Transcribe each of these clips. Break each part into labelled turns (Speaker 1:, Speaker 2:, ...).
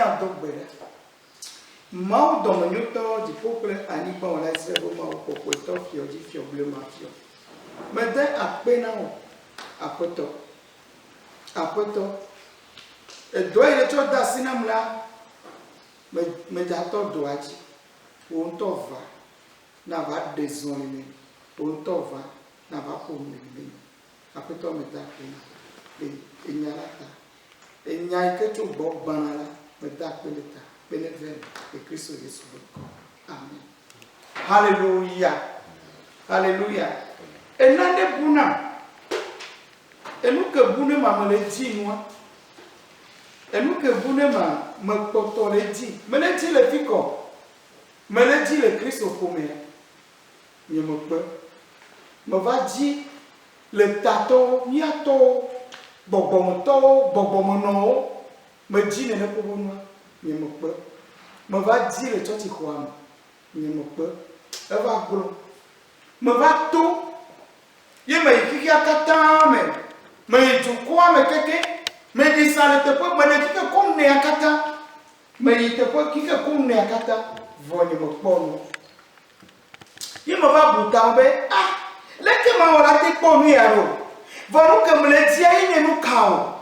Speaker 1: mia do gbere mau do menyuto di pokle ani ba wala se bo mau pokwe to fio di fio bleu ma fio me de apena o apoto e do ile to da sinamla me da to do aji o to va na va désolé o to va na va pour me apoto me da pena e nyalata e nyai ke to bo banala me da peleta benevel e Cristo Yesu. Amen. Hallelujah. Hallelujah. E nande buna e nu ke bune ma me le di noa e nu ke bune ma me poto le di me le di le fiko me le di le Cristo come mi me pe me va di le tato miato bobomono me di ne ko bonwa mi me pe me va di le choti kwam mi me pe e va glo me va to ye me kiki akata me tu kwa me keke me di sale te po me kike kom ne akata me te po kike kom ne akata vonye me pono ye me va buta be leke ma ora te pono yaro vonu ke me le dia ye nu kao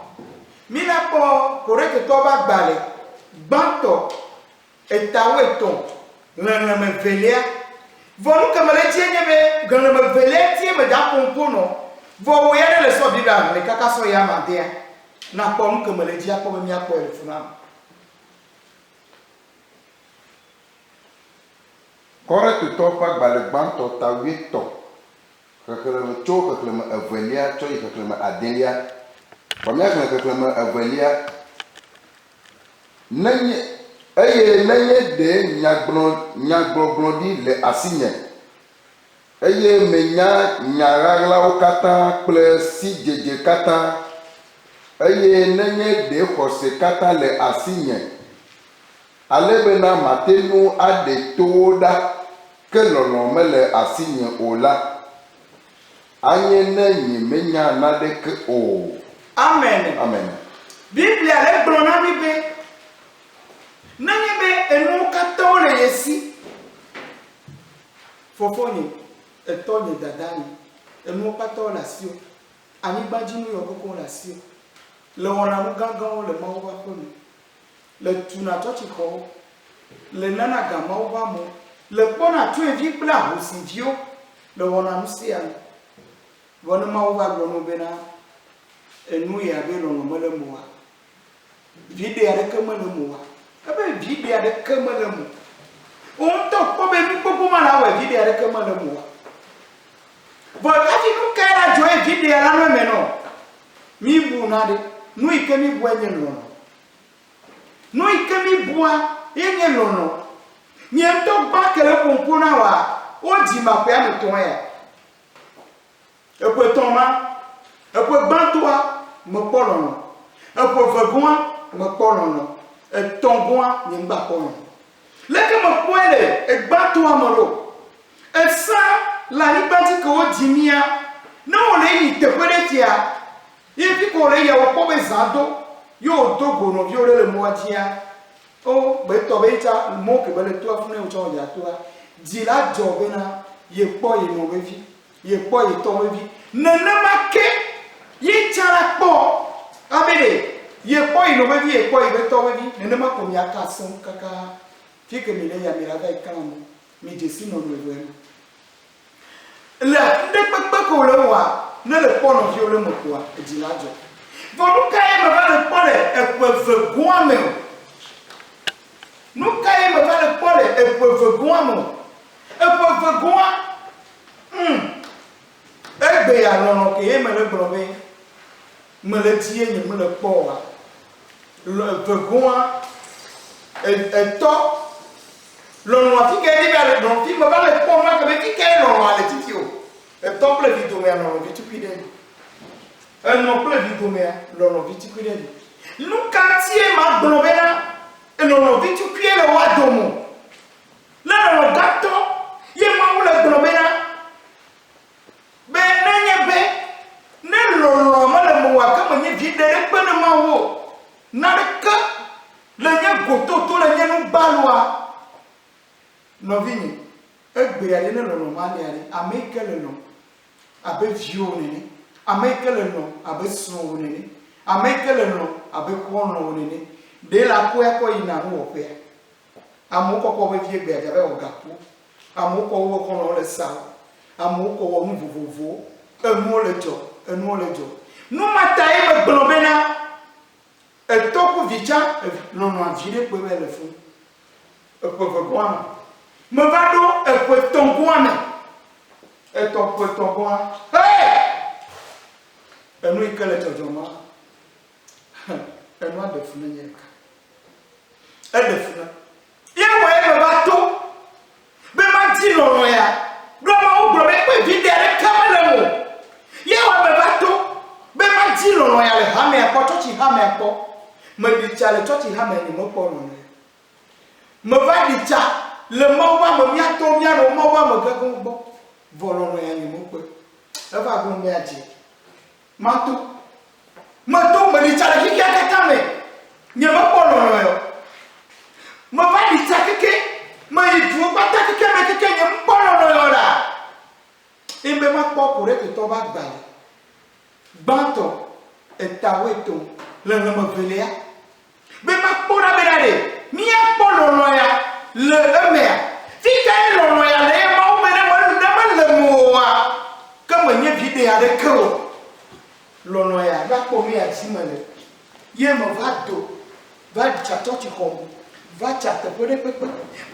Speaker 1: mi na po correct to ba gbale banto etawe to na me velia vonu ke me le dia ye be gana me velia tie me da pompono vo ya le so bibia le kaka so ya mandea na pom ke me le dia ko me mi apo e funa
Speaker 2: correct to pa gbale banto ta wito kakele cho kakele avelia cho kakele adelia pamia kakele avelia nanye de nyagbon di le asinye eye menya nyaragla okata ple si jeje kata eye nanye de xose kata le asinye alebena matenu ade toda ke lolo mele asinye ola anye nenyi menya nade ke o.
Speaker 1: Amen.
Speaker 2: Amen.
Speaker 1: Biblia le brona bibe nanye be enu kata ole yesi fofoni etonye dadani enu kata ola sio ani gbajinu yo koko la sio le wona mu gangan le mawo ba ko le tuna tochi ko le nana gama wo ba mo le pona tu evi bla o sindio le wona mu sia wona mawo ba gbo no bena enu ya be lo no mele mo wa vide ya de kemele mo wa abe vide ya de kemele mo on to ko be mi popo ma la we vide ya de kemele mo wa bo ati nu ka la jo e vide ya la no me no mi bu na de nu ike mi bu enye no nu ike mi bu a enye no mi en to ba kele pompo na wa o di ma pe ani to ya e ko toma e ko bantoa me polono e ko vegoa me polono e tongoa ni mba polono leke me poele e bantoa moro e sa la libati ko dimia no le ni te pere tia e fi ko le ya wo be zado yo dogo no vi le mo atia o be to be ta mo ke be le to afune o cho ya to di la jobe na ye po ye no be vi ye po ye to be vi nana make ye chara po abele ye po ye no be vi ye po ye be to be vi nana ma ko mi aka son kaka fi ke mi le ya mi ra dai kan mi je si no no we la de pe ko le wa ne le po no vi o le mo ko a di la jo vonu ka ye me va le po le e ko ve gwa me nu ka ye me va le po le e ko ve gwa mo e ko ve gwa egbe ya lono ke ye me le brobe me le tie ni me le po wa le ve gwa e to lono afi ke ni ba le don fi me va le po ma ke be ti ke lono ale titi o e to ple vi do me lono vi tu pide e no ple vi do me lono vi ti pide nu ka tie ma brobe na e lono vi tu pie le wa do mo la lono gato ye ma wo le brobe na be nanye be ne lono ma le mo wa ka mo ni vi de pe na ma wo na de ka le nye go doa novini egbe ale ne lolo ma le ale ameke le lo abe vio nene ameke le lo abe so nene ameke le lo abe kono nene de la ko e ko ina no ope amoko ko be vie gbe abe ogapo amoko wo kono le sa amoko wo mu vovovo enu le jo no mata e me globena e toku vicha no no avire pe le fun e ko goana me va do e ko tongoana e to ko tongoa hey enu ikele tojoma enu ade fun nyeka e de fun ye wo e me va to be ma ti no ya do ma o glo be pe videre kamele mo ye wo me va to be ma ti no ya le ha me ko to chi ha me ko me di cha le to chi ha me ni mo ko no me va di cha le mo ba mo mia to mia no mo ba mo ga ko bo volo no ya ni mo ko e va go me aji ma to me di cha le ki ka ka me ni mo ko no yo mo va di cha ke ma yi tu pa ta ke me ke ni mo ko no yo la imbe ma po ko re to ba gba banto e taweto le no velea be ma po na benade mi a po no ya le emea fika e no ya le ma o bene le moa kama nye vide ya de ko lo ya ba po mi a timale ye mo va do va di chato ti ko va chata pode pepe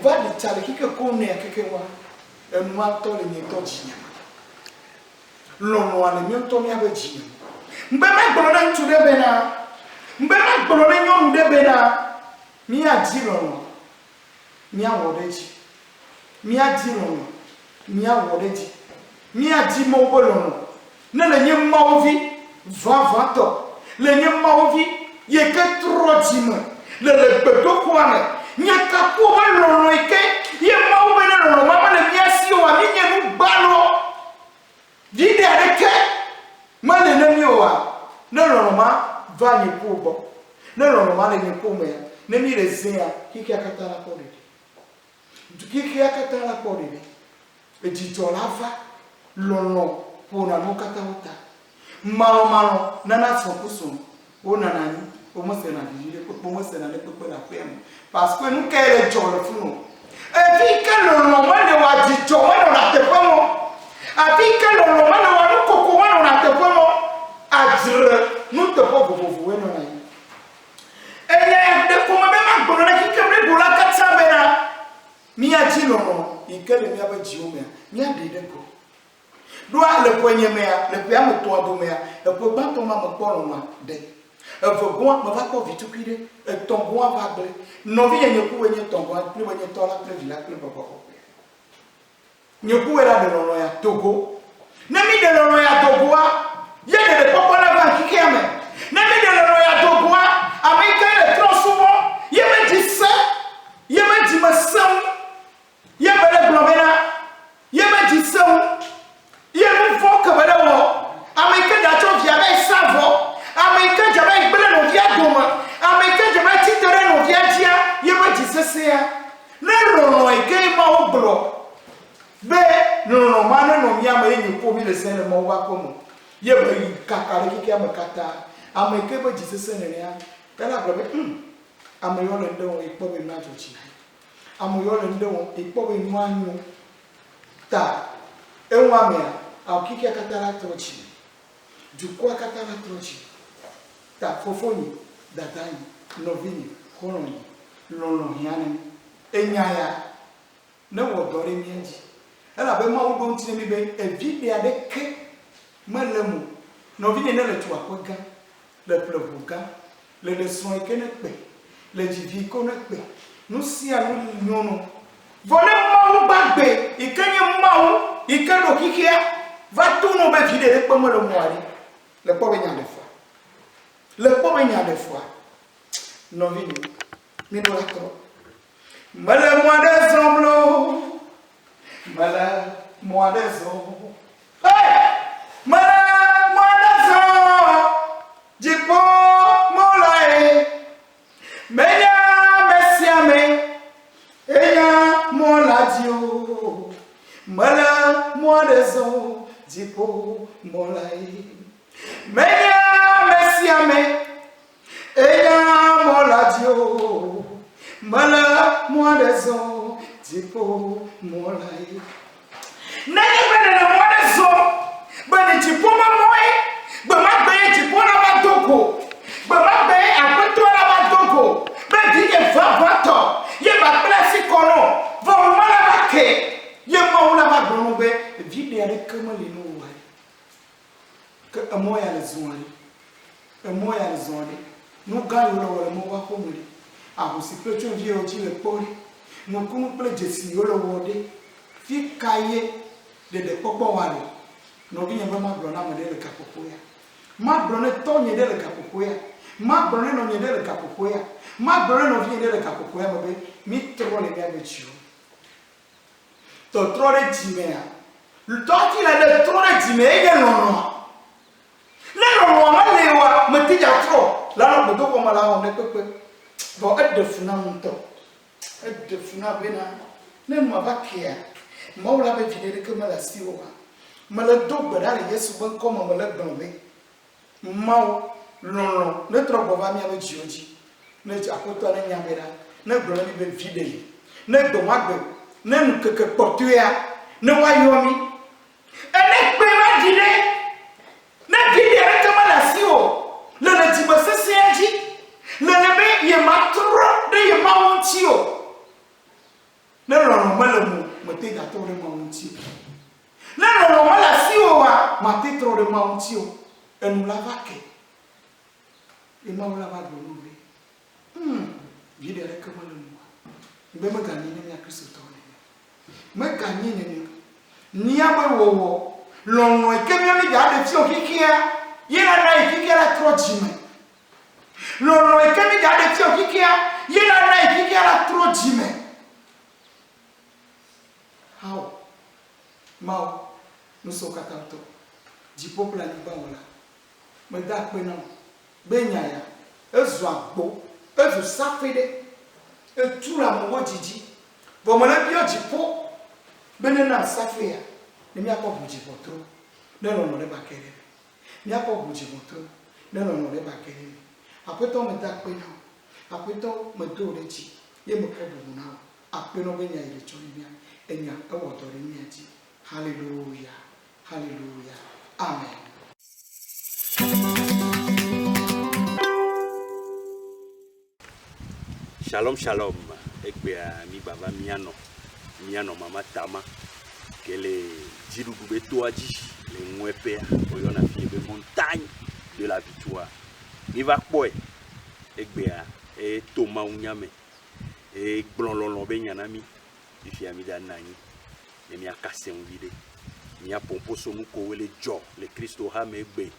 Speaker 1: va di chale kike ko ne keke wa e ma to le ni to ji lo ale mi to mi abeji mbe ma gboro na ntu de bena mbe ma gboro na nyom de bena mi a ji lo mi a wodeji mi a ji lo mi a wodeji mi a ji mo bolo na le nye maovi va to le nye maovi ye ke tro ji me le pedo kwane nye ka ko ba lo ike ye mawo bena lo mama le mi asi o ami nye nu balo vide areke mane na mi owa na lo ma va ni pubo na lo ma le ni pume na mi rezia kiki akata la pode kiki akata la pode e jito lava lono pona no kata uta malo na na so kuso ona nani o mo se na vile ko mo se na le ko la pem parce que nous kele jolo funo e vi ke lono mane wa jito mane na te pomo afika lo mana wa no koko wana na te pomo ajre no te pomo vovo no na yi eye de ko me ma gboro na kike me bola katsa be na mi aji no ikele mi abaji o me mi ade de ko do ale kwenye me ya le pia mo to ado me ya e po ba to ma mo kporo ma de e fo go ma va ko vitukide e tongo va ble no vi yenye ku wenye tongo ni wenye to la ple vila ple boko nyoku era de lono ya Togo na mi de lono ya Togo ye de popo na ban kikeme na mi de lono ya Togo amika le trosumo ye me disse ye me di masam ye be le globena ye me disse ye mu fo ka bele wo amika da cho via be savo amika ja be gbele no via doma amika ja be titere no via dia ye me disse se ya na lono e ke ma oblo be no mane no mi ama yin ko mi le sen mo wa ko mo ye ba yi kakare kike am kata am ke ba jise sen ne ya pela gbe am yo le ndo ipo be na jochi am yo le ndo ipo be nu anyu ta enwa me a kike katara trochi jukwa katara trochi ta fofoni datani novini koloni lolo hiane enyaya na wo dore mi enji ela be ma wo don tine mi be evide ade ke malemu no vini na le tu akoga le plevuga le de son ikene pe le jivi ko na pe no si anu nyono vole ma wo bagbe ikenye ma wo ikendo kikia va tu no be vide le pe mo le moari le po be nya de fois no vini mi do la tro male moi de semblo mala moi des hommes hey mala moi des hommes jipo molae menya mesiame Jipo molai. Menya mesiame. Eya moladio. Mala moadezo. Jipo molai. Nani bene na moadezo. Bene jipo mamoi. Bama be jipo na batoko. Bama be apeto na batoko. Be di e vato. Ye ba place kono. Va mala bake. Ye ma una ma brono be vide ale kama le no wa. Que amoya le zonali. Amoya le zonali. No ga yo lo mo wa ko mo le. A ho si pecho vie o ji le pori. No kunu ple jesi yo lo wode. Fi kaye de popo wa le. No bi nyamba ma brona mo de le kapopo ya. Ma brona to nye de le kapopo ya. Ma brona no nye de le kapopo ya. Ma brona no vie de le kapopo ya mo be mi tro le ga be chiu. To trop de dimea. Le temps qu'il a de trop de dimea, il est non. Le non, ma lewa, me tija trop. Là, on peut comme là, on est peu. Bon, être de funa monto. Être de funa bena. Ne m'a pas kia. Moi, la be vidé que me la siwa. Me le do beda le yesu ben comme me le dombe. Mau, non, ne trop bova mi avec Jioji. Ne apoto ne nyabera. Ne broni be vidé. Ne domagbe. Ne que portuya ne wayomi ene pe ma dile ne dile avec ma lasio le ne ti bose seji le ne be ye matro de ye mawntio ne rono malamu mate ga to de mawntio ne rono malasio wa mate tro de mawntio enu lavake e ma wala ba do be dile avec malamu be ma gani ne ya Kristo me gagné ni abe wowo lonwo ekemi mi ga de ti okikia ye na ikikia la tro jime lonwo ekemi ga de ti okikia ye na ikikia la tro jime how mau no so katanto di popula ni ba wala me da pe na benya ya ezu agbo ezu safede etura mo wojiji bo mo na bi ojipo benena safia ne mi akọ buji botro ne no no le bakere mi akọ buji botro ne no no le bakere apeto me da pe na apeto me do le ji ye mo ko bu na apeno benya ile chori mi enya e wo to le mi aji hallelujah hallelujah amen.
Speaker 3: Shalom shalom ekbea mi baba miano mama tama kele jirugu betoaji le mwepea oyona fie be montagne de la victoire ni va poe ekbea e toma unyame e blonlolo be nyanami ifia mi danani e mi akase unvide mi apompo somu ko wele jo le Kristo ha me egbe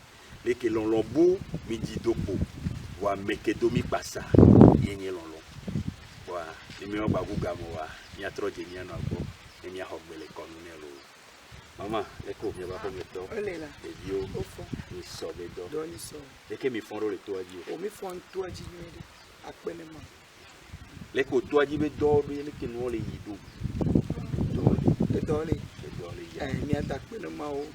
Speaker 3: le ke lonlobu mi didopo wa mekedomi pasa yenye lonlo wa ni mi ogba gugamo wa mi atroje mi anu agbo ni mi ahogbele konunelo mama e ko mi ba ko mi to
Speaker 1: Olela
Speaker 3: e bio
Speaker 1: ofo
Speaker 3: ni so be do
Speaker 1: do ni so
Speaker 3: e ke mi fon ro le to aji
Speaker 1: o mi fon to aji ni de apene mo
Speaker 3: le ko to aji be do be le ke no le yido
Speaker 1: do le
Speaker 3: ya
Speaker 1: mi ata pene ma o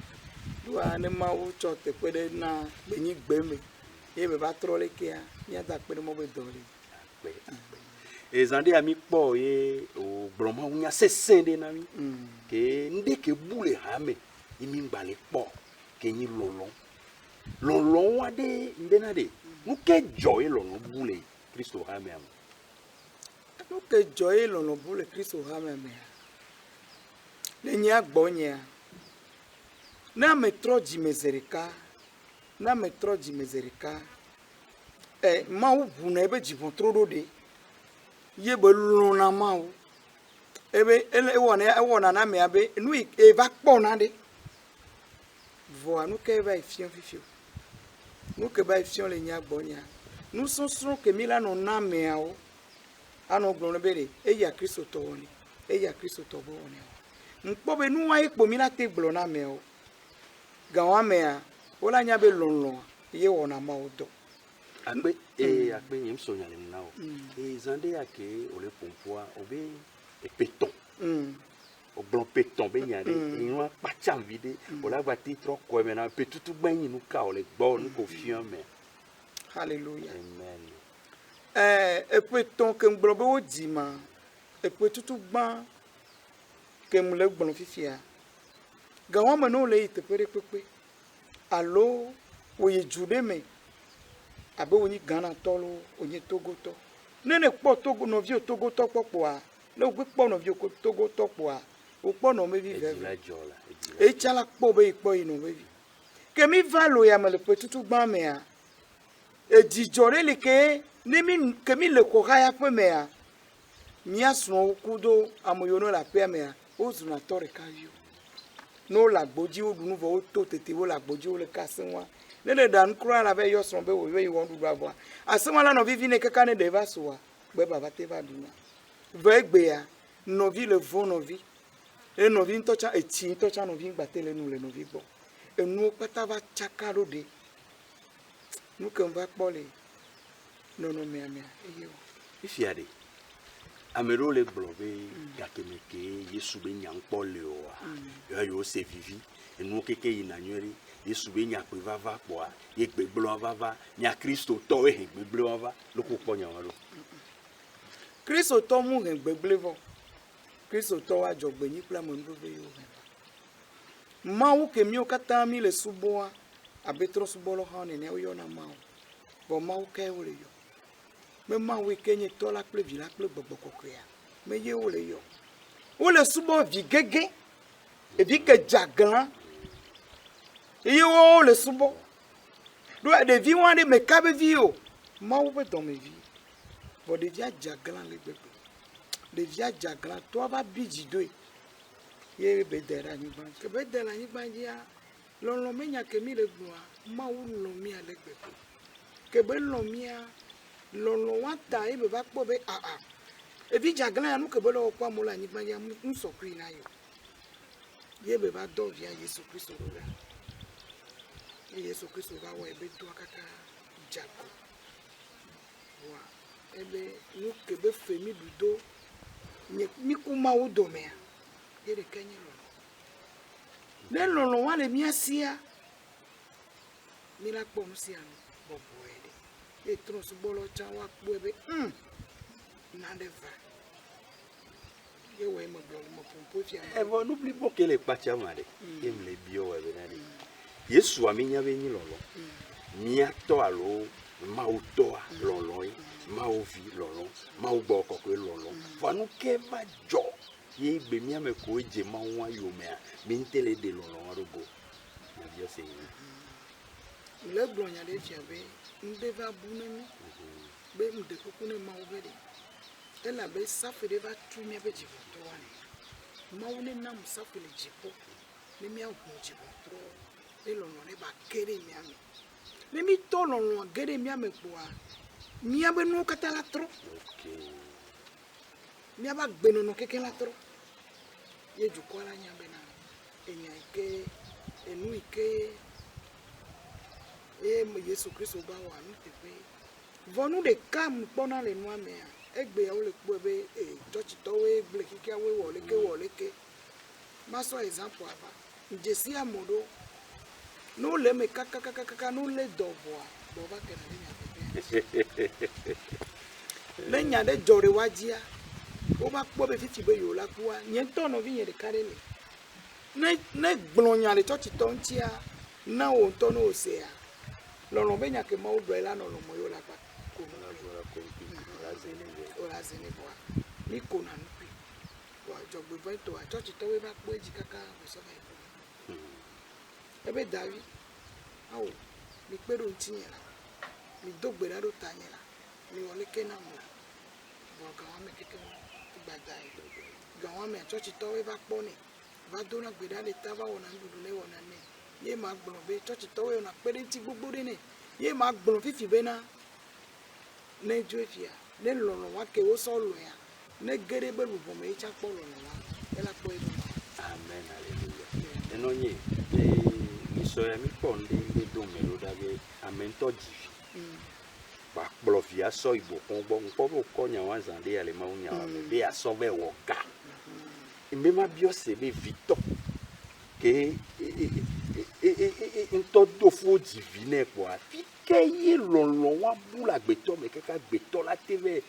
Speaker 1: do ane ma o chote pede na benyi gbeme ye be ba tro le ke mi ata pene mo be do le
Speaker 3: e zande ami po ye o broma unya sesende na mi ke nde ke bule hame imi ngbale po ke yin lolon wa de mbena de nu ke joy lolon bule Kristo hame am
Speaker 1: nu ke joy lolon bule Kristo hame am le nya gbonya na me tro di mezerika ma u bu na ebe jibon tro do de ye be luna ma o ebe e wona na me abe nu e va po na de vo nu ke va fion fifio nu ke ba fion le nya gbonya nu sunsun ke mi la no na me a o anu gbon bere e ya Kristo to woni e ya Kristo to bo woni npo be nu wa ipo mi la te gbon na me o ga wa me a o la nya be lonlon ye wona ma o do
Speaker 3: akpe yem so nyale mnao e zande yake ole pompoa obe e peton o gblɔm pe tɔn be nya ɖe enua kpatsa vi ɖe o la gba te trɔ kɔe mɛ na pe tutu gbɛnyi nu ka o le gbɔ nu ko fiɔ mɛ.
Speaker 1: Hallelujah.
Speaker 3: Amen.
Speaker 1: Epe tɔn ke ŋgblɔ be wo dzi ma epe tutu gbã ke mu le gblɔ fifia ga wɔme ne wo le yi teƒe ɖe kpekpe alo wo yi du ɖe me abe wonyi Ghanatɔ lo wonyi Togotɔ ne ne kpɔ Togo nɔvio Togotɔ kpɔ kpɔa ne wo gbe kpɔ nɔvio Togotɔ kpɔa wo kpɔ nɔmevi veve etsa la kpɔ be yi kpɔ yi nɔmevi ke mi va lo ya me le pe tutu gbã mea edzidzɔ ɖe li ke ne mi ke mi le kɔxa ya ƒe mea mia srɔ̃wo kudo ame yiwo ne le aƒea mea wo zuna tɔ ɖeka viwo ne wo le agbodzi wo ɖu nu vɔ wo to tete wo le agbodzi wo le ka aseŋua ne ɖe ɖa nu kura la be yɔ srɔ̃ be wo yi wɔ ɖuɖua vɔa aseŋua la nɔvivi ne kaka ne ɖe va soa gbe baba te va ɖuna vɔ egbea nɔvi le vo nɔvi eye nɔvi ŋutɔ tsa etsi ŋutɔ tsa nɔvi ŋgbate le nu le nɔvi gbɔ enuwo kpata va tsaka ɖo ɖe nu ke va kpɔ le nɔnɔmea mea eye o.
Speaker 3: Fifia ɖe ame ɖewo le gblɔ be gakeme ke Yesu be nya ŋkpɔ le oa ya yewo se vivi enuwo keke yina nyuie ɖe Yesu be nya kpe vava kpɔa ye gbegblẽa vava nya kristotɔwo he gbegblẽa va loko kpɔ nya wa ɖo.
Speaker 1: Kristotɔ mu he gbegblẽ vɔ kristotɔwo adzɔgbenyi kple amenuveve yiwo he Mawu ke míwo katã mi le subɔa abe trɔ̃subɔlawo hã nene woyɔna Mawu vɔ Mawu kae wo le yɔ me Mawu yi ke nye tɔ la kple vi la kple gbɔgbɔ kɔkɔea me ye wo le yɔ wo le subɔ vi gege evi ke dzaglã eye wo le subɔ ɖo ɖevi wa ɖe meka be vi o Mawu ƒe dɔmevi vɔ ɖevia dzaglã le gbegbe ɖevia dzaglã tɔa va bi dzi doe ye be de ɖe anyigba ke be de le anyigba dzia lɔlɔ menya ke mi le gblɔa Mawu lɔ mia le gbegbe ke be lɔ mia lɔlɔ wa ta ye be va kpɔ be evi dzaglã ya nu ke be le wɔkpɔ amewo le anyigba dzia nusɔkui na yo ye be va dɔ via Yesu Kristo ɖo la ye Yesu Kristo va wɔ ebe toa kaka dzago wa ebe nu ke be fe mi ɖu do nye mi ku Mawu domea ye ɖeka nye lɔlɔ ne lɔlɔ wa le mia sia mi la kpɔ nu sia nu bɔbɔe ɖe ye trɔ̃subɔlawo tsã wa kpɔe be naɖe va ye wɔ eme gblɔ le me ƒoƒo fia
Speaker 3: Evɔ nu blibo ke le kpatsa ma ɖe ye me le biɔ wɔ be na ɖe Yesua mi nya be nyi lɔlɔ miatɔ alo Mawu tɔa lɔlɔ ye Mawu vi lɔlɔ Mawu gbɔ kɔkɔe lɔlɔ vɔ nu ke va dzɔ ye gbe mia me ko dze Mawu wa yomea mi ŋute le ɖe lɔlɔ wa ɖo go na biɔ se yi
Speaker 1: le gblɔ nya ɖe fia be ŋɖe va bu ne mi be ŋɖe kuku ne Mawu be ɖe elabe safi ɖe va tu miabe dziƒotɔa ne Mawu ne nam safi le dziƒo ne miaʋu dziƒotɔ ne lɔlɔ ɖe ba ke ɖe mia me ne mi tɔ lɔlɔ ge ɖe mia me kpoa miabe nuwo katã la trɔ miabe agbenɔnɔ keke la trɔ ye dukɔ la nya bena enya yi ke enu yi ke ye Yesu Kristo va wɔ anu teƒe vɔ nu ɖeka mu kpɔna le nua mea egbeawo le kpɔe be tsɔtsitɔwoe gble kekeawoe wɔ leke masɔ example ava dzesi ame ɖo ne wo le eme kakakakaka ne wo le dɔ vɔa dɔ va kena ɖe mia teƒea ne nya ɖe dzɔ ɖe wa dzia wo va kpɔ be fifi be yewo la kua nye ŋutɔ nɔvi nye ɖeka ɖe le ne gblɔ nya le tsɔtsitɔ ŋutia na wo ŋutɔ ne wo sea lɔlɔ be nya ke Mawu gblɔe la nɔ lɔmɔ yewo la gba ko la zene vɔa mi ko na nu kui vɔ dzɔgbevɔe tɔa tsɔtsitɔwoe va kpɔ edzi kaka wòsɔ va yi ko ebe Davi awo mi kpe ɖo ŋuti nye la mi do gbe ɖa ɖo ta nye la mi wɔ leke na mo vɔ gawame keke gbada yi gawame tsɔtsitɔwoe va kpɔ nɛ va do na gbe ɖa ɖe ta va wɔna nuɖuɖu ne wɔna nɛ ye ma gblɔ be tsɔtsitɔwoe wɔna kpe ɖe ŋuti gbogbo ɖe nɛ ye ma gblɔ fifi bena ne dzo efia ne lɔlɔ wa ke wo sɔ lɔea ne ge ɖe be lubɔ me ye tsa kpɔ lɔlɔ wa ela kpɔ ye ɖo.
Speaker 3: Amen, hallelujah. Eno nye misɔya mi kpɔ ŋɖe do me ɖo ɖa be ame ŋutɔ dzi ba kplɔ via sɔ yibɔ kɔn gbɔ ŋkpɔ be wòkɔ nya wa zã ɖe ale Mawu nya wa me be asɔ be wɔ ga Même bien c'est mais vite que un temps de faux divin quoi. Fiquei long wa bula beton mais kaka beton la TV.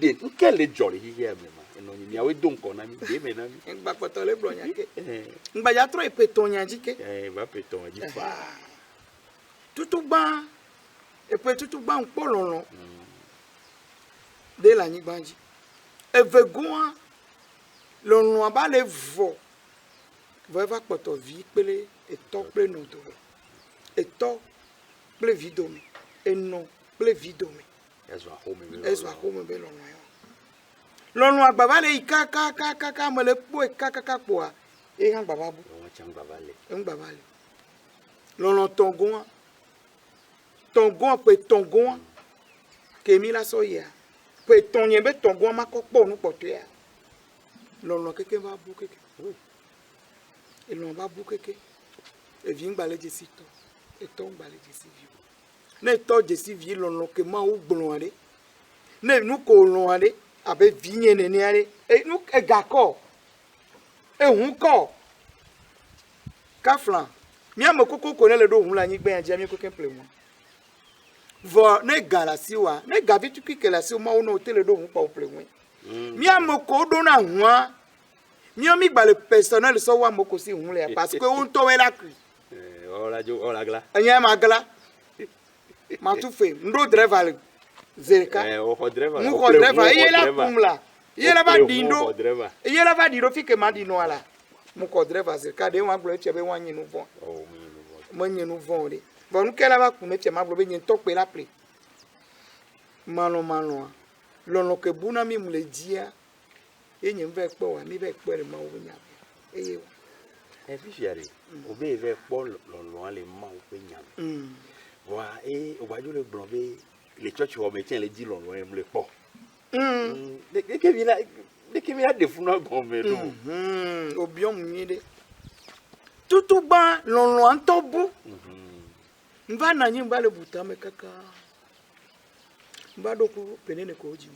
Speaker 3: De quel est jolly hier même. Non ni awe donc on a mis des menami.
Speaker 1: Ngba poto le blonya ke. Ngba ya tro epetonya jike.
Speaker 3: Va peton dit fa.
Speaker 1: Tutu ba et puis tutu ba npo lolon. De la ni banji. Evegoa lolon aba le vo. Va poto vi pele et top ple non to. Et top ple vidomi. Et non ple vidomi. Ezwa home be lolon yo. Lolon agbaba le ka me le po e ka poa. E han baba bu. Ngba le. Lolon tongon pe tongon kemi la so ya. Pe tonyen be tongon ma ko po nu poto ya. Lolon keke va bu keke. Et l'on va bouquer et vient balai de sito et tombe balai de sivio. Ne to de sivio l'on que ma ou blonde. Ne nous colons aller avec vigne ne aller et nous et d'accord. Et on corps. Kaflan. Mia me koko connaît le dos on la ni ben jamie ko kemple moi. Vo ne galasi wa ne gavi tu ki la si o ma o no hotel le dos on pas au ple moi. Mia me ko do na hua. Miomi ba le personnel so wa moko si hunle parce que on to we la cri.
Speaker 3: Ola gla.
Speaker 1: Anya ma gla. Ma tu fe ndo driver le zerka.
Speaker 3: O driver.
Speaker 1: Mu ko driver iye la kumla. Iye la ba dindo. Iye la ba dindo fi ke ma dino ala. Mu ko driver zerka de wa glo chebe wa nyinu von.
Speaker 3: Oh
Speaker 1: mo nyinu von de. Bon ke la ba kume che ma glo be nyin to pe la ple. Mano lono ke buna mi mu le dia. Et nous veut pas mi veut pas le mau nya et
Speaker 3: puis j'arrive au be veut pas loin les mau pe nya wa et au baju le blanc les church au métier les dit loin le pas de que vient de funa gombe do
Speaker 1: au bion mide tout ba loin tobu mva na nyi mba le buta me kaka mba do ku penene ko ji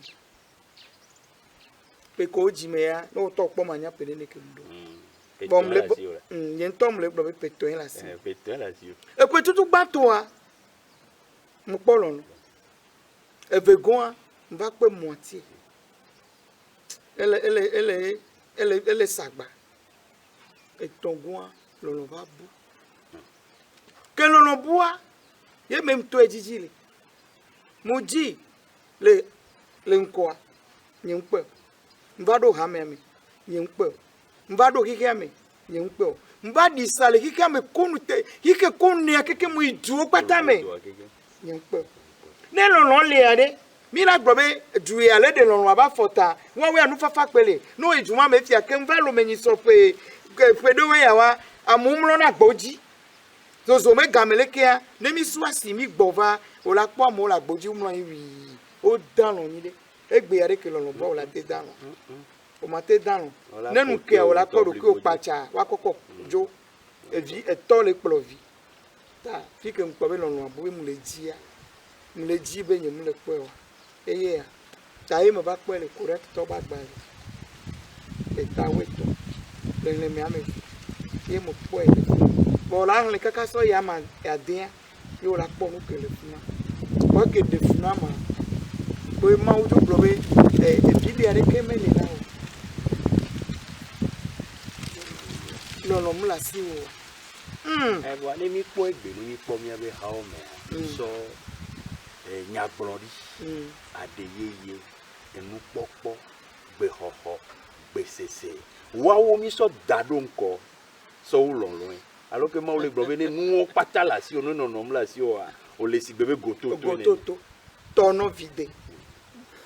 Speaker 1: ko jimea no to po manya pele ne kendo bom le yen tom le gbo peto en la si
Speaker 3: e
Speaker 1: pe tutu gba to a mo polo no e vegon mba pe moitié ele sagba e tongon lo va bu ke lo no bua ye même to ejiji le mo ji le nko nyempe Mbado hameme nyempe mbado kikeme nyempe mbadi sale kikeme konute kike konne akeke mu idu patame nyempe ne lolon le ade mi la gbobe du ya le de lolon aba fota won we anu fafa pele no ijuma me fi ake mva lo menyi so pe do we ya wa amumlo na gboji zozo me gameleke ya ne mi su asimi gbova o la po mo la gboji umlo yin wi o dan lo yin de egbe are ke lolon bo la te dan o ma te dan nenu ke o la ko do ke o pacha wa koko jo e vi e to le plovi ta fi ke nko be lolon abo mu le ji be nyu mu le pe o eye ya ta e mo ba pe le correct to ba gba e ta we to le me ame e mo pe bo la le kaka so ya ma ya dia yo la po mu ke le funa o ke de funa ma we ma uju blobe e bibi are ke me le na lolo mu la si o
Speaker 3: e bo le mi po egbe ni mi po mi abe ha o me so nya glori adeyeye enu popo gbe hoho gbe sese wa wo mi so dado nko so ulonlo alors que ma o le blobe ne nu pata la si o no mu la si o le si bebe goto
Speaker 1: tono vide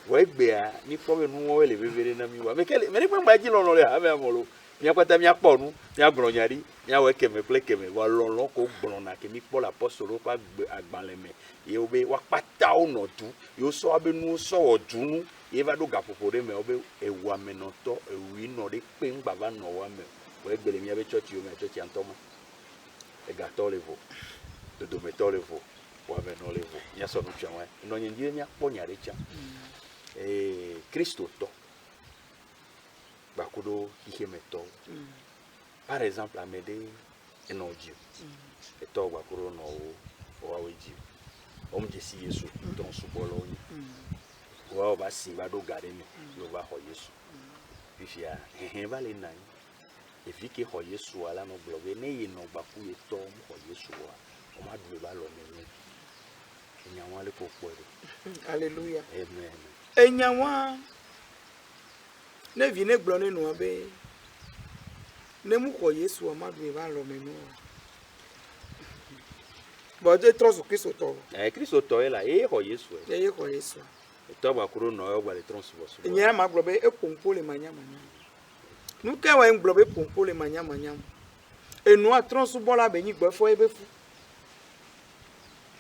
Speaker 3: we gbe a ni po be nu wo le bebe na mi wa me ni pe gba ji lolo le ha be amolo mi apata mi apo nu mi agbonyari mi awe keme ple keme wa lolo ko gbona ke mi po la apostolo pa agbanleme ye obe wa pata o no tu yo so abe nu so odunu ye va do gapopo de me obe ewu amenoto ewu no de pe ngba ba no wa me we gbe le mi abe church yo me church antoma e gato levo do meto levo wa me no levo nya so no twa no nyi mi apo nyare cha Cristo to bakudo hihemeto par exemple amede enodio eto bakuro no o aweji omjesi Yesu ton subolo ni wa ba si ba do gare ni lo ba ho Yesu bifia ba le nan e fi ke ho Yesu ala no blobe ne ye no baku eto ho Yesu wa o ma du ba lo ni enyawa le popo
Speaker 1: Alléluia.
Speaker 3: amen
Speaker 1: Enyawa ne vi ne gblɔ ne nua be ne mu xɔ Yesu ma du ba lɔ me nu bo de trɔ su Kristo tɔ
Speaker 3: Kristo tɔ la e xɔ Yesu
Speaker 1: ye xɔ Yesu
Speaker 3: tɔ ba kuro no e gba le trɔnsu bo su
Speaker 1: nyɛ ma gblɔ be e pompo le manya nu ke wa gblɔ be pompo le manya enua trɔnsu bɔ la be nyi gbɔ fɔ e be fu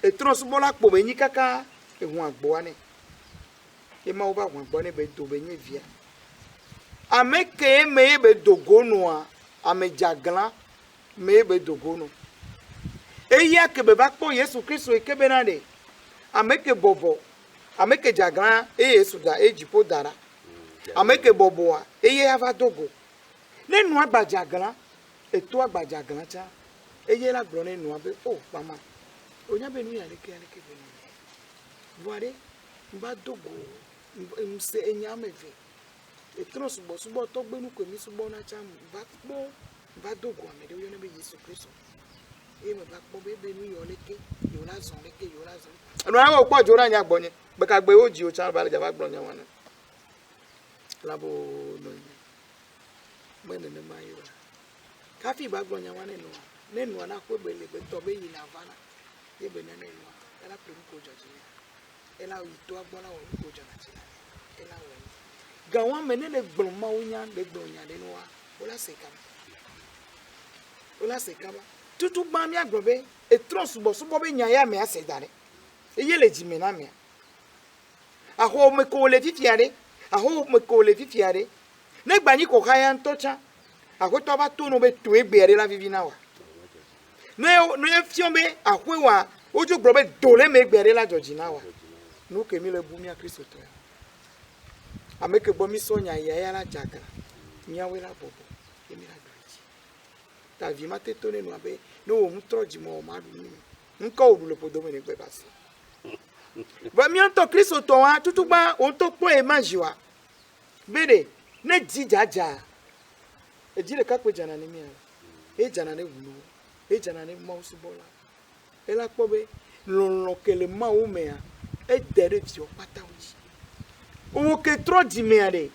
Speaker 1: e trɔnsu bɔ la kpo be nyi kaka e hu agboa ne e ma wo ba hu agboa ne be do be nye via ame ke me be dogonoa ame jagla me be dogono eya ke be ba kpo Yesu Kristo e ke be na de ame ke bobo ame ke jagla e Yesu da e jipo dara ame ke boboa e ye ava dogo ne nu agba jagla e to agba jagla cha e ye la glo ne nu abe oh mama onya be nu ya le ke be ni voire mba dogo mse enya meve e tro subo to gbe nu ko mi subo na cha ba dogo ame de yo ne be Yesu Kristo e me ba po be nu yo leke yo la zon anu awo po jora nya gbonye be ka gbe oji o cha ba le ja ba gbonye wana labo no me ne ma yo ka fi ba gbonye wana no ne nu na ko be le be to be yi na vana ye be ne nu ela pre ko joji ela yi to agbona wo ko jona ti ela wo gawa mene le gbon ma wonya le gbon nya de no wa ola se kama tutu ba mi agbobe e tron subo be nya ya me ase dare e ye le jime na me aho me ko le fifiare ne gba ni ko kaya ntocha aho to ba to no be to egbere la vivi na wa no fion be aho wa oju gbobe dole me egbere la joji na wa no ke mi le bu mi a Kristo to ameke bomi sonya ya la jaga miawe la bobo emi la doji ta vi mate to ne no abe no o mutroji mo ma du ni nko o le podo me ne gbe basi ba mi anto Kristo to wa tutu gba o to po e majiwa bere ne jijaja e jire ka pe jana ni mi ala e jana ne wunu e jana ne ma usubola e la po be lo kele ma o me a e dere ti o pata o ke tro di meare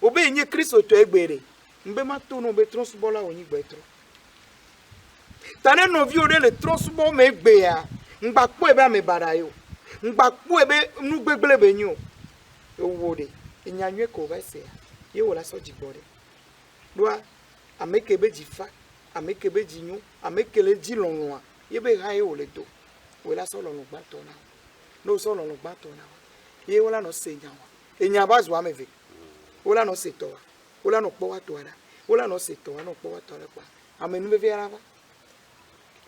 Speaker 1: o be nye Kristo to egbere mbe ma to no be tro subola onyi gbe tro tane no vi o le tro subo me gbe ya ngba po ebe ame barayo ngba po ebe nu gbegbele be nyu o wo de enyanwe ko ba se ye wo la so jigbore doa ameke be jifa ameke be jinyu ameke le jilonwa ye be ha ye o le do wo la so lo gba to na no so lo gba to na ye wo la no se nyawa enya bazu ameve ola no setowa ola no kpo wa to ara ola no setowa no kpo wa to ara pa amenu be viara ba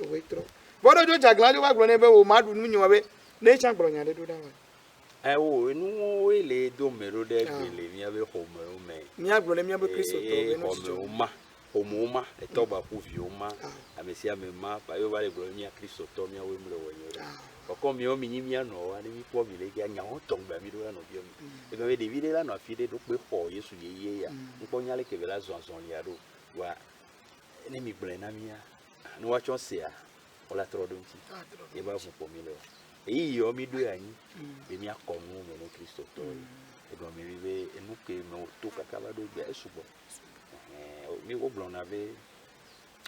Speaker 1: o we tro bodo jo jagla jo wa glo ne be o madu nu nyi wa be ne chan glo nya de do da wa
Speaker 3: o enu ele do mero de gbele mi abe homo o me
Speaker 1: mi aglo ne mi abe Kristo to be no
Speaker 3: homo ma e to ba ku vi o ma amesi amema ba yo ba le glo mi a Kristo to mi awe mu le wo nyo oko mi o mi ni mi ano wa ni mi po mi le ga nya o to gba mi do na no bi o mi e be David la no afide do pe ho Yesu ye ya npo nya le ke be la zon ya do wa ni mi gble na mi ya no wa chon se ya o la tro do nti e ba fu po mi le e yo mi do ya ni be mi akonu me no Kristo to e do mi be enu ke me to kaka ba do gbe esubo mi go blon ave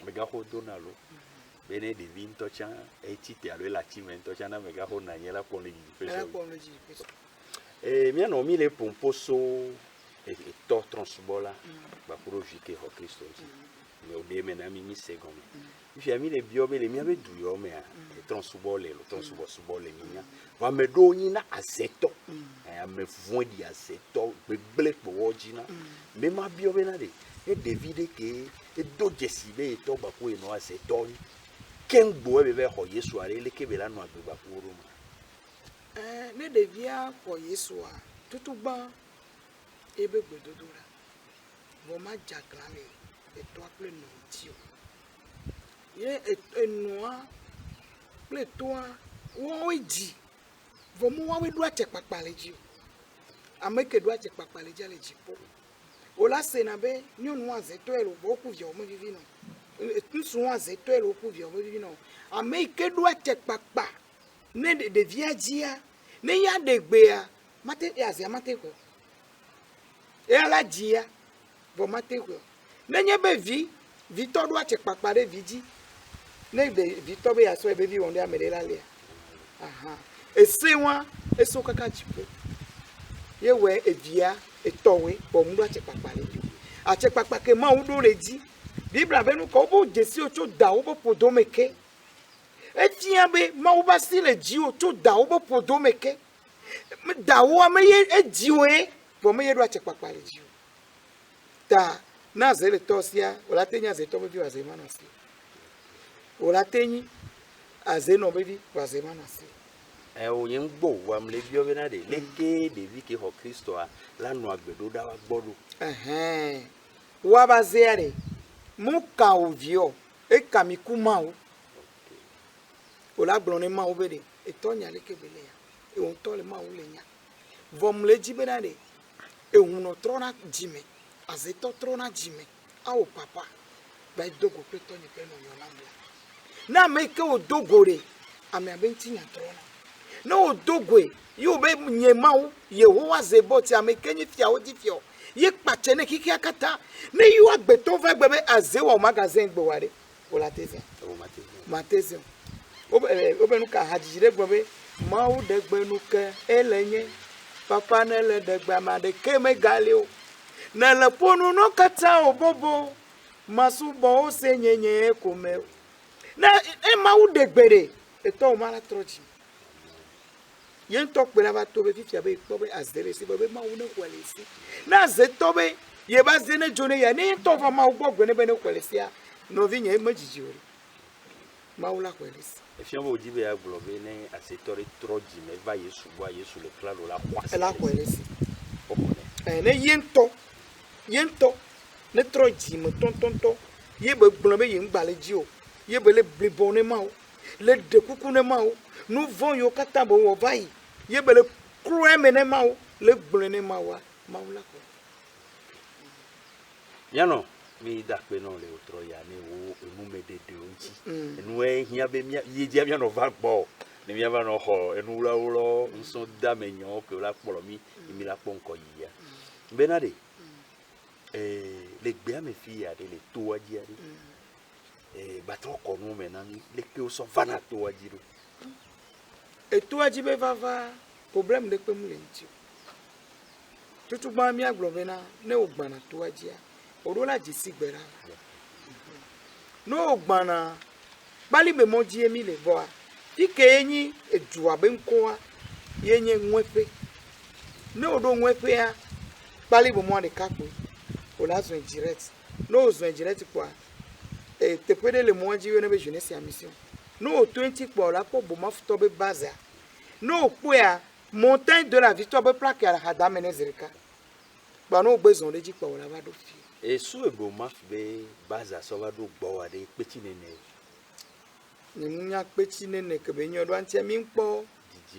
Speaker 3: me ga ho do na lo bene di vinto cha e citi alo la cimento cha na mega ho na nyela con le peso mi hanno mi le pomposo e to transbola ba kuro vike ho Kristo mi o de mena mi segon mi fi mi le bio be le mi ave du yo me e transbole lo transbole mi nya va me do yin na azeto e me fun di azeto beble po ojina me ma bio be na de e David ke e do jesibe e to ba ko e no azeto kengbo ebe ho Yesu are le kebela no agba kuro
Speaker 1: ne devia ko Yesu a tutuba ebe gbedodora voma jaglale eto akple no tio ye enoa ple toa wo eji vomu wa we do ache papale ji ameke do ache papale ji ale jipo ola sena be nyonu azeto elo boku vyo mo vivi no tunsu azeto elo boku vyo mo vivi no ameke do ache papa ne de viagia ne ya de gbea mate ya zia mate ko e ala jia bo mate ko ne nye be vi to do ache papa re viji ne be vi to be aso e be vi wonde amere la le aha ese wa eso kaka chipo ye we evia etowe bo mu ache papa le ache papa ke ma udo reji bibla benu ko bo jesi ocho da wo bo podomeke etia be ma wo ba si le ji ocho da wo bo podomeke da wo ma ye ejiwe bo me ye do ache papa le ji ta na zele tosia ola tenya ze to be bi waze mana si ola tenyi aze no be bi waze mana si
Speaker 3: o yen gbo wa mle bi obena de leke David ke ho Kristo a lanu agbedo da wa gbodu
Speaker 1: wa bazere mu ka ovio e ka mi kuma o ola gbron ma o bede e to nya leke bele ya e on to le ma o le nya vom le jibena de e hun no trona jime azeto trona jime a o papa ba dogo pe to ni pe no yo lamla na me ke o dogore ame abenti nya trona no dogwe you be nye mau Yehowa zeboti amekenyi fia odi fio ye pache ne kiki akata ne you agbeto va gbebe azewa o magazine gboware ola teze
Speaker 3: o
Speaker 1: mateze obenu ka hajire gbebe mau de gbenu ke elenye papa ne le de gba ma de keme galio na le ponu no kata obobo masubo o se nyenye kome na e mau de gbere eto o mara troji yen tok be na ba to be fifia be ko be azere si be ma wo ne kwalesi na ze to be ye ba ze ne jone ya ne to fa ma wo gbogbo ne be ne kwalesi a no vi nya ma jiji ori ma wo la kwalesi
Speaker 3: e fi mo jibe ya globe ne asetori troji me va Yesu bo Yesu le klalo la kwasi
Speaker 1: la kwalesi
Speaker 3: o kone
Speaker 1: ne yen to ne troji mo ton ye be globe ye ngbale ji o ye be le blibon ne ma o le de kuku ne ma o nous vont yo kata bo wo vai ye bele kruwe mene mawo le gblene mawa maula ko
Speaker 3: yano mi da pe no le otro ya ne wo enu me de onji enu e hia be mi ye dia mi no va gbo ne mi va no ho enu la wo nso da menyo ko la polo mi mi la pon ko ya benade le gbe ame fi ya de le to aji ya ba to ko no me na le ke o so vana to aji ro
Speaker 1: et toi jibe vava problème de pe mu le nti tutu gba mi agblovena ne ogbana to ajia odo la jisi gbera no ogbana bali be moji emi le boa ike enyi edu abe nko yenye nwepe ne odo nwepe ya bali be mo de kapo ola zo direct no zo direct kwa te pede le moji we ne be jeunesse a mission no 20 pour la pour boma futobe baza no poa montagne de la victoire be plaque à la hadame nezerika ba no besoin de jikpa wala ba do fi
Speaker 3: e su e boma be baza so ba do gbo wa de peti nene
Speaker 1: ni munya peti nene ke be nyo do antia mi npo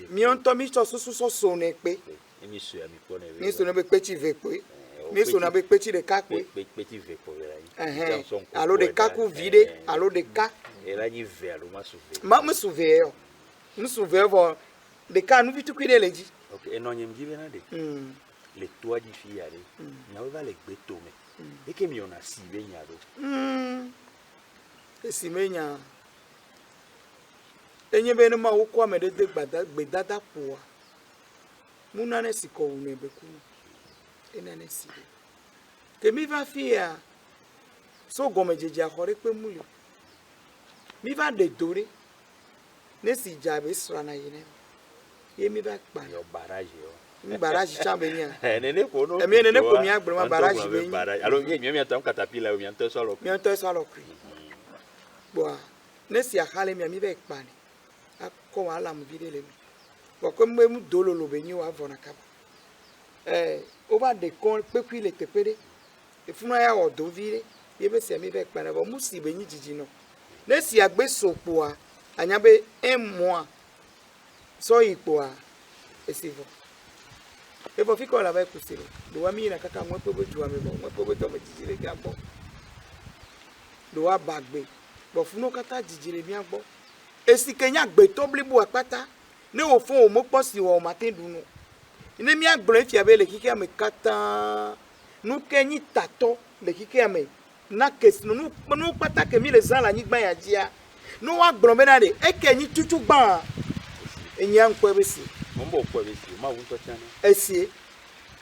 Speaker 1: mi on to mi so so ne pe
Speaker 3: mi su ya mi po ne
Speaker 1: mi so ne be peti ve pe mi so na be peti de kakwe
Speaker 3: peti ve po
Speaker 1: allo de kaku vide allo de ka
Speaker 3: era ni ve allo ma souve
Speaker 1: ma me souve nous souve vo de ka nous vitu kwide leji
Speaker 3: okay eno nyem jibe na de le toa di fi ale na we va le gbe to me e ke mi ona si be nya do
Speaker 1: e si me nya enye be no ma wo kwa me de gbada gbe dada po muna ne siko une be ku ena ne si ke mi va fia so gome jeje akore pe muli mi va de dore ne si jabe srana yene ye mi va pa
Speaker 3: yo barrage yo
Speaker 1: mi barrage chambe nya
Speaker 3: nene ko no
Speaker 1: mi nene ko mi agbere ma barrage be yin
Speaker 3: alors mi atam caterpillar mi anto so lo
Speaker 1: kri bo ne si akale mi va pa ni akko wala mu vide le mi bo ko mu dololo be yin wa vona kaba o ba de kon pe ku ile tepede efunu ya wɔ do vi ɖe ye be si mi be kpa ne vɔ musi be nyi dzidzi nɔ ne si agbe so kpoa anya be emɔa sɔ yi kpoa esi vɔ evɔ fi kɔ la va kusi le do wa mi yina kaka ŋue pe be dua me vɔ ŋue pe be dɔme dzidzi le mia gbɔ do wa ba gbe bɔ funu kata dzidzi le mia gbɔ esi ke nya gbetɔ blibo akpata ne wo fɔ wo mo kpɔ si wɔ o ma te ɖu no ne mia gblɔ efia be le kikea me katã nu ke nyi tatɔ le kikea me na kesi nu kpata ke mi le zã le anyigba ya dzia nu wa gblɔ be na de eke nyi tutu gbã enyia ŋkɔe be si
Speaker 3: Mambo kwa besi, ma wunto chana.
Speaker 1: esie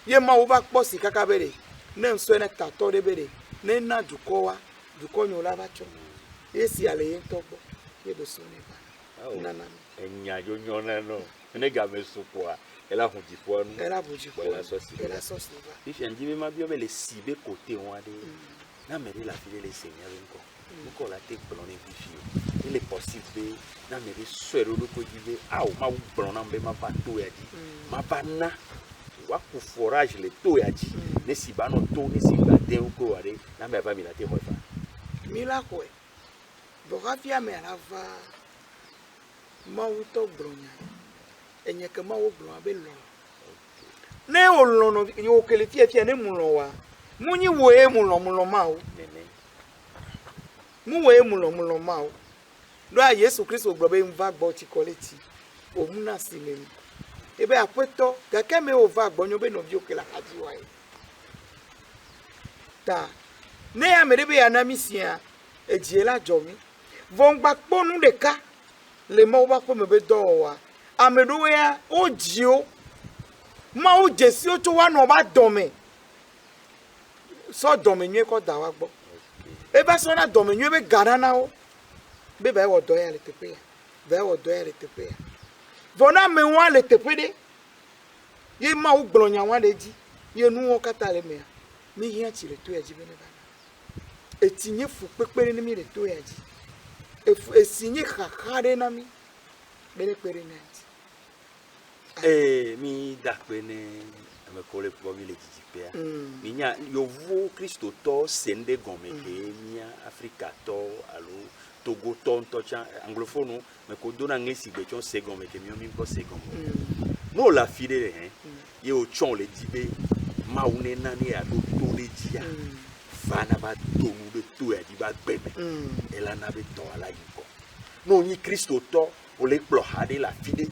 Speaker 1: ye ma wo va kpɔ si kaka be de ne nsɔ ne tatɔ de be de ne na dukɔ wa dukɔ nyo la va tsɔ ye si ale ye ŋutɔ gbɔ ye be so ne va nana mi.
Speaker 3: Enya yo nyona no. Ne ga me supoa. Ela hun difo nu.
Speaker 1: Ela buji ko.
Speaker 3: Ela so si.
Speaker 1: Ela so si va.
Speaker 3: If en jibe ma bio be le sibe côté on de. Na me la file le seigneur encore. Nko la te blonné vifio. Il est possible na me swero lo ko jibe. Ah o ma blonna mbe ma ba to ya di. Ma ba na. Wa ku forage le to ya di. Ne si ba no to ne si ba de ko wa de. Na me ba mi la te mo fa.
Speaker 1: Mi la ko e. Bo rafia me la va. Ma wuto blonya. Enye ke ma wo blon be lo. Ne o lo no yo kele fie ne mu lo wa. Mu nyi wo e mu lo ma o. Mu wo e mu lo ma o. Do a Yesu Kristo gbo be mva gbo ti koleti. O mu na si me. Ebe apeto ga ke me o va gbo nyo be no bi o kele aji wa e. Ta. Ne ya me de be ya na misia ejie la jomi. Von gba ponu de ka. Le ma o ba ko me be do wa. Amedo ya o jio ma o jesi o to wa no ba dome so dome nwe ko da wa gbo e ba so na dome nwe be garana o be ba wo do ya le tepe ya ba wo do ya le tepe ya vona me wa le tepe de ye ma o gbronya wa le ji ye nu o kata le me ya mi hia chi le to ya ji be ne ba etinye fu pepere ni mi le to ya ji esinye khakare na mi bene pere na
Speaker 3: mi dakpene me kole po mi le jijipea mi nya yovo Kristo to sende gome ke mi Africa to alo Togo to nto cha anglophone me ko dona ngesi be chon se gome ke mi ko se gome no la fide hein ye o chon le dibe ma une na ni a do to le dia fana ba to mu be to ya di ba gbebe ela na be to ala yiko no ni Kristo to o le plo hade la fide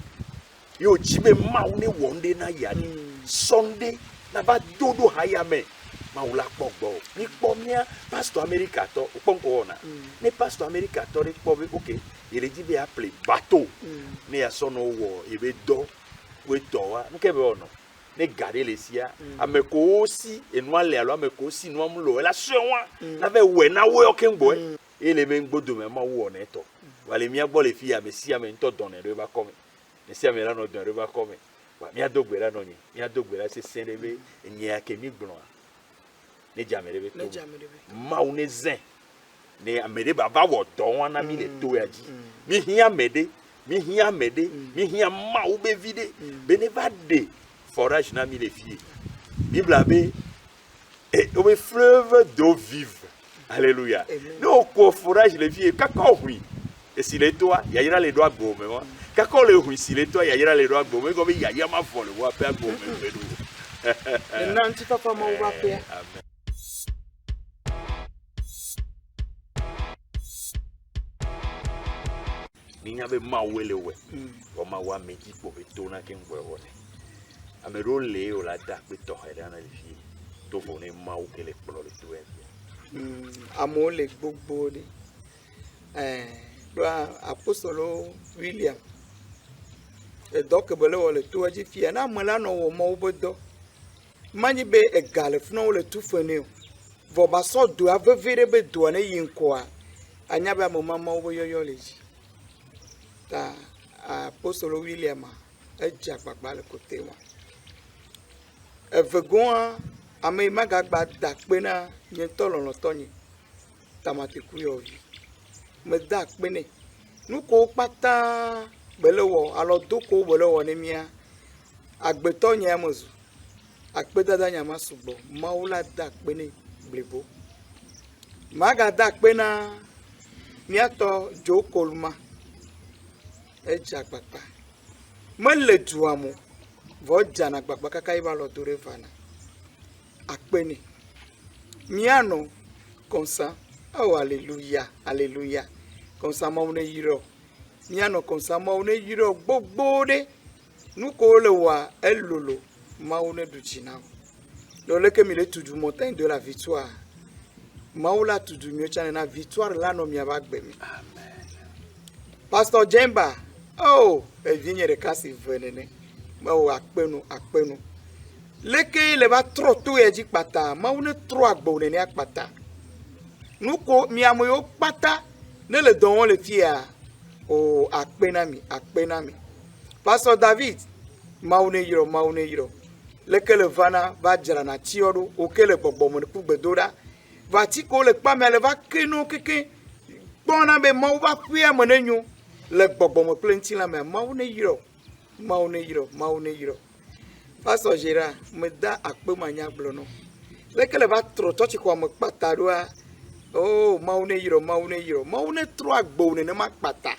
Speaker 3: yo jibe maune wonde na yadi Sunday na ba dodo hayame maula pogbo ni pomia pastor America to ponko ona ne pastor America to re pobe okay ele jibe appelé bateau ne ya sono wo ebe do we to wa nkebe ono ne gade le sia ameko osi enu ale alo ameko osi nu amlo la sowa na be we na we okengbo ele me ngbodo me ma wo na to wale mi agbo le fi ya me si ya me nto don e ba come ne si amela no don reba come wa mi adogbera no ni mi adogbera se senebe enye ake mi gbon ne jamerebe to ma une zen ne amede baba wo don wana mi le to yaji mi hia mede mi hia ma u be vide be ne va de forage na mi le fie bible abe et au fleuve d'eau vive alléluia no ko forage le fie kaka hui et si le toi ya ira le doigt go me wa kako le hui si le toi ya ira le doigt go me go be ya ya ma fo le wa pe go me be do
Speaker 1: na nti papa ma wa pe
Speaker 3: amen ninya be ma wele we o ma wa meji po be to na ke ngwe woni amero le o la da pe to hera na le fi to fo ne ma o ke le plo le to e
Speaker 1: amo le gbogbo ni apostolo William e doke bele wole to ji fi na mala no wo mo bodo mani be e gale fno wole tu fene vo ba so do avevere be do na yinko a anya ba mo mama wo yoyo leji ta apostolo William e ja gbagba le kote wa e vegon ame magagba da pe na yen tolon to yin tamati ku yo me da pene nuko pata belewo alo doko belewo ne mia agbeto nya mozu akpedada nya masugbo maula da pene blibo magada kpena miato jo kolma eja kpakpa mele tuamo vo jana kpakpa kaka iba lo dore vana akpeni miano konsa oh alléluia alléluia konsa maune yiro miano konsa maune yiro gbogbo de nuko le wa elolo maune duchina le que mi le tout du montagne de la victoire maula tout du mieux chana na victoire là no mi abagbemi amen pastor Jemba oh e vigne de kasi venene o akpenu leke le va trop tout e dik pata maune trop agbo ne akpata nuko mi amoyo pata ne le don le fia o akpenami pastor David maune yiro leke le vana va djana tiodo o ke le gbogbo mo ku gbedora va ti ko le pa me le va kenu keke bona be mo va pia mo nenyu le gbogbo mo plenti la me maune yiro pastor Gérard me da akpe manya blono leke le va tro to ti ko mo pata do oh maune yiro maune tro agbo ne ma pata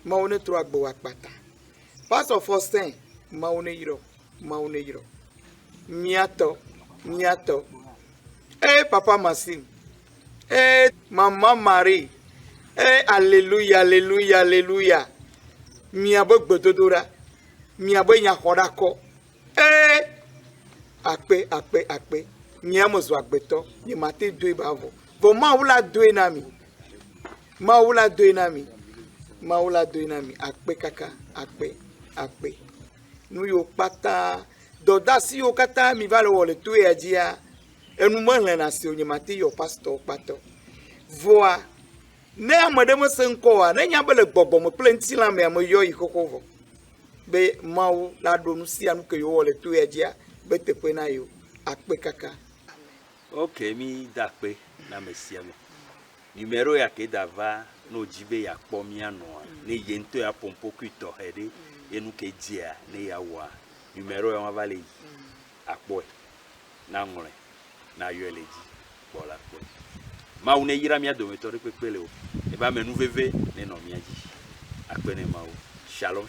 Speaker 1: maune tro agbo akpata pastor Faustin maune yiro miato papa Massim maman Marie alléluia miabo gbedodora miabo nyahodako akpe miamo zo agbeto ni mate doi bavo vo maula doi nami akpe kaka akpe nu yo pata doda si yo kata mi va le wole tu e dia enu mo le na si onyamate yo pastor pato voa ne amade mo senko a ne nya bele gbogbo mo plenty la me mo yo ikokovo be mawu la do nu si anu ke yo wole tu e dia be te pe na yo akpe kaka
Speaker 3: okay mi dakpe na mesia me numero ya ke dava no jibe ya kpomiano ne yento ya pompo kwito hede enu ke dia ne ya wa numero ya mavale akpo na ngore na yo eleji bola ko ma une yira mi adometori pepele o e ba menu veve ne no mi aji akpe ne ma o shalom